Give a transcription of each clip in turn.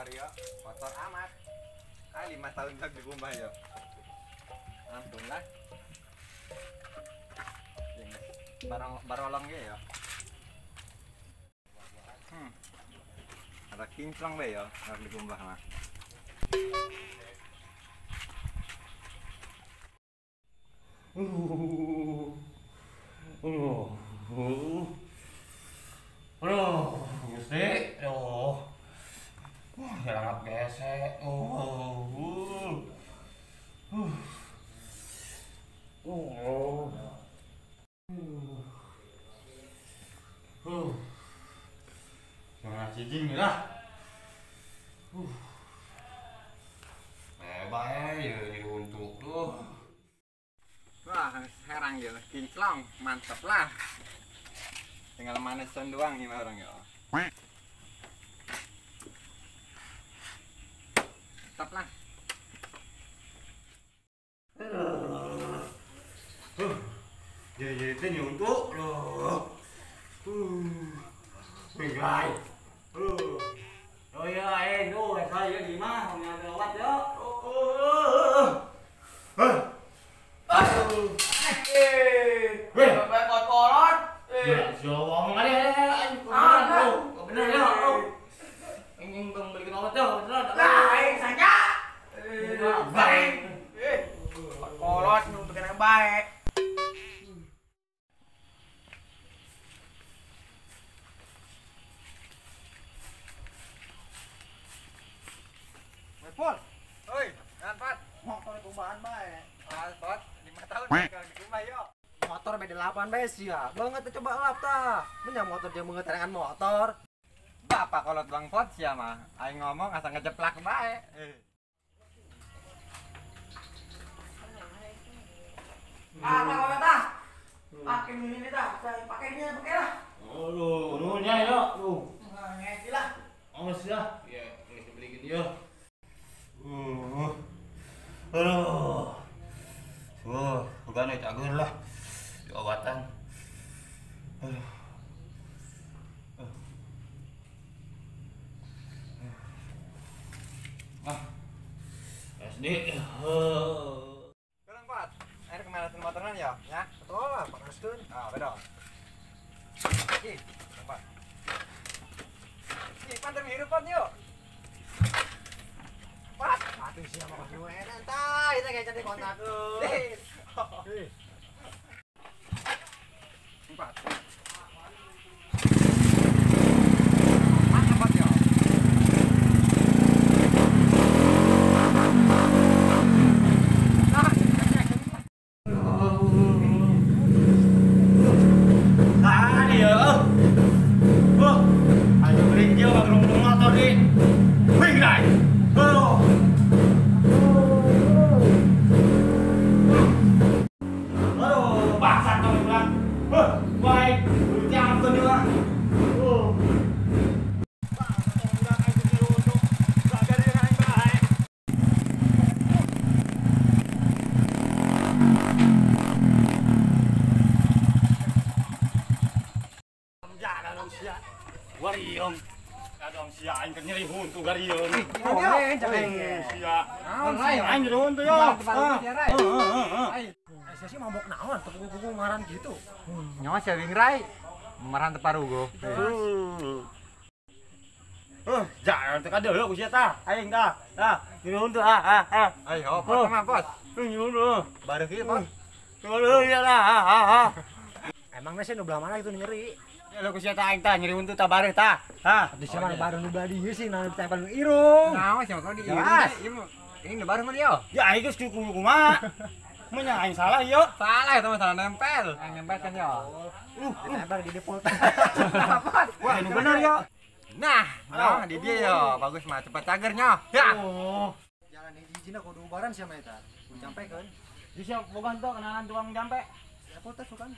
motor yo, motor amat. 5 tahun tak di rumah yo. Ampun lah. Barolong ya. Ada kinclong be yo, di rumah mah. Gusti, hilang gesek. Jangan cicing lah. Baik ya jadi untuk tuh. Wah, herang ya, kinclong, mantap lah. Tinggal manesan doang ini orang ya. Mantap lah. Jadi ini untuk loh. Baik. Oh ya, tuh, saya di mana? Mau ngambil obat ya? Pol, oi, jangan Pat. Motor kumbaan bae. Pat, 5 tahun kalau di rumah yo. Motor beda 8 bae sih ya. Banget coba lap ta. Menya motor dia mengeterangan motor. Bapak kolot Bang Pot sia mah. Aing ngomong asal ngejeplak bae. Kalau kata pakai ini dah, pakai ini pakai lah. Aduh, nuhunnya ya, tuh. Ngeci lah. Awas ya. Iya, ini beliin dia. Aduh. Bukan ya cager lah. Obatan. Aduh. SD. Kurang Pat. Air kemanasan motoran ya? Ya. Betul lah, panaskeun. Ah, bedo. Ih, Pak. Ih, pantar hirup Pat yuk. Pat, Aduh siapa kasih enak tah, itu kayak jadi kontak. Pat. Mana Pat ya? Wariong, kadang sia aing kan nyeri huntu garion. Sia. Aing nyeri huntu yo. Saya sih mabok naon, kuku ngaran gitu. Nyawa si Wingrai. Marahan teparugo. Jangan teka dulu ku sia tah. Aing tah. Tah, nyeri huntu Ayo, Pot sama Pot. Nyeri huntu. Baru kieu Pot. Tunggu ya tah. Emangnya sih nu belah mana itu nyeri? Ya lu ku sia tah aing tah nyeri huntu tah bareh tah. Di sana baru nu belah dieu sih, nu tempel nu irung. Nyawa sih kau di Jelas. ini udah baru mah yo. Ya aing geus cukup kumaha. Menya aing salah yo. Salah itu masalah nempel. Yang nempel kan yo. Tempel di default. Wah, ini bener yo. Nah, di dia yo. Bagus mah cepat cagernya. Ya. Jalan di hijina kudu ubaran sia mah eta. Sampai kan. Bisa boga henteu kenalan tukang jampe. Default teh sukan.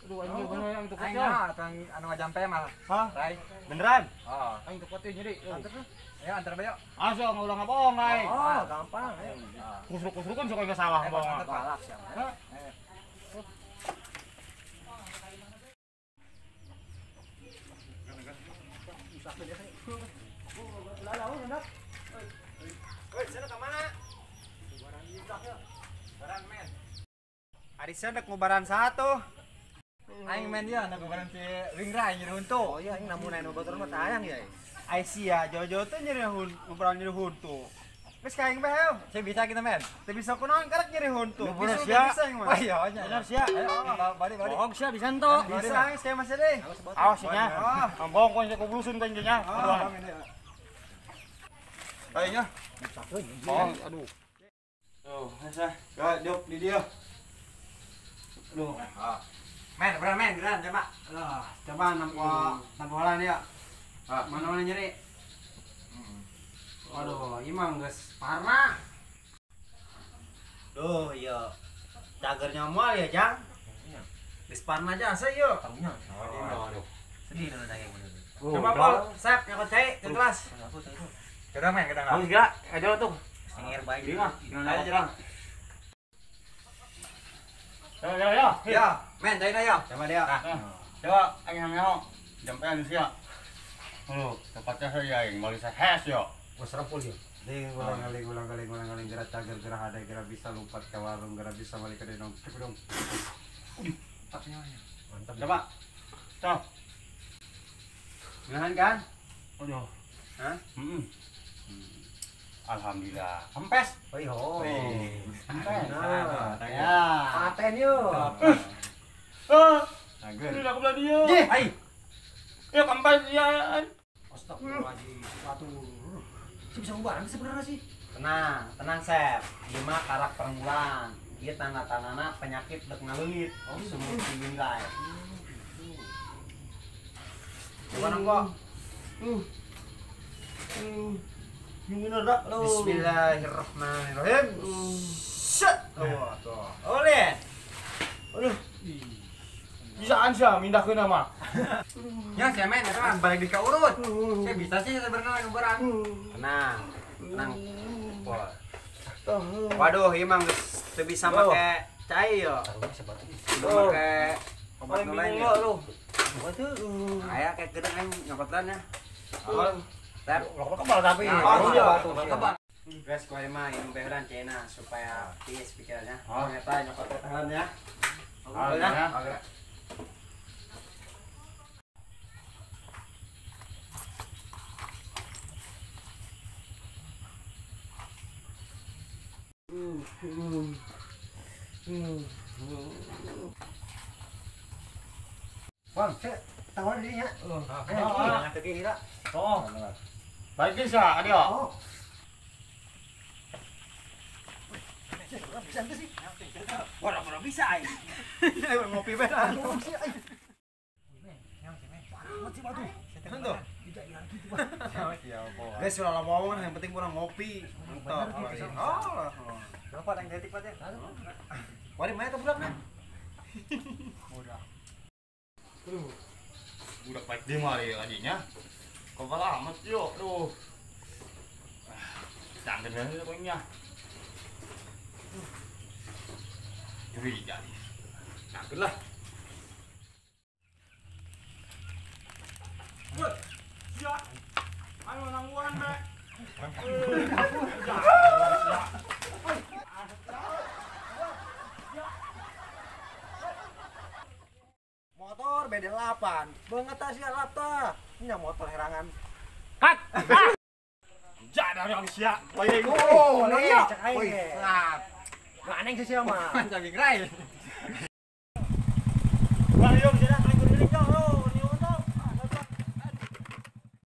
Aduh, anjing bener yang tukang Aing ya. mah tukang anu ngajampe mah. Hah? Rai. Beneran? Oh. Aing tukang teh nyeri. Antar lah. Ayo antar bae yo. Asa ngulang apa bohong aing. Oh, gampang. Ayo. Kusruk-kusrukan sok enggak salah bohong. Antar palak sia. Hah? Usah beda kan. Oh, lalu hendak. Ari sedek ngobaran satu. Aing main dia nak barang si ringrai nyeri Oh untuk. iya, ini namun naik motor mah tayang ya. Aisyah jojo tuh nyeri ngobaran nyeri huntu. Wes kaing bae. Saya bisa kita main. Teu bisa kunaon karek nyeri huntu. Bener, Bisa sia. bisa yang Oh mah. iya, nya. Bener, sia. Ayo, bari. Bohong sih bisa ento. Bisa geus kayak masih deh. Awas nya. Ambong kon saya kublusun kan nya. Ayo nya. Bohong aduh. Tuh, asa. Ga duk di dia. Aduh. Main, berang main, geran coba. Coba nampo halan ya. Mana-mana nyeri. Waduh, imang geus parna. Duh, iya. Cagernya moal ya, Jang. Geus parna jasa yuk. Sedih dulu daging bener. Coba Pol, sep nyokot cai ke kelas. Kita main, kita Kamu juga, aja tuh. Sengir baik. Ayo jalan. Ya. Ya, main cai ya. Coba dia. Coba aing nang jampean sia. Aduh, tepatnya saya yang mau saya hes yo. Bos rapul ya. Ding ulang-aling gerak cager gerak ada gerak bisa lompat ke warung gerak bisa balik ke denong. Coba dong. Mantap. Coba. Coba. Ngahan kan? Aduh. Hah? Alhamdulillah. Kempes. Wih ho. Kempes. Ya. Paten yuk. Ini aku bilang dia. Jih, ai. Ya kempes ya. Astagfirullahaladzim. Satu. Sih bisa ngubaran sebenarnya sih. Tenang Sep. Ieu mah karak permulaan. Ieu tanda-tandana penyakit dek ngaleungit. Oh, sumur tinggi lae. Coba nang kok. Bismillahirrahmanirrahim. Set. Tuh. Oleh. Aduh. Bisaan sih mindahkeun mah. Ya, saya main, kan balik di ka urut. Saya bisa sih sebenarnya ngobaran. Tenang. Wah. Waduh, ieu mah geus teu bisa make cai yo. Make obat lain yo. Aya kayak gede aing nyokotan ya. Tep. Kebal tapi. Kebal. Guys, kau mah ini beneran cina supaya peace pikirannya. Ternyata nyokot tangan ya. Ya. Bang, saya tawar dirinya. Oh. Baik bisa, adio. Orang bisa ai. Ngopi beda. Guys, sudah lama ngomong yang penting kurang ngopi. Mantap. Oh. Berapa yang detik Pak? Wari mana tuh budak? Udah baik dia mari adinya. Kepala amat yuk, aduh. Jangan dengar pokoknya. Jadi jadi. Jangan lah. Ya. Ayo nangguan, Mek. Motor beda 8. Banget sih alap tah. Nya motor herangan. Kat. Jangan yang sia. Oh, nih cek aing. Wih, lap. Nggak aneh sih mah. Macam ringrai. Bang, yuk sini.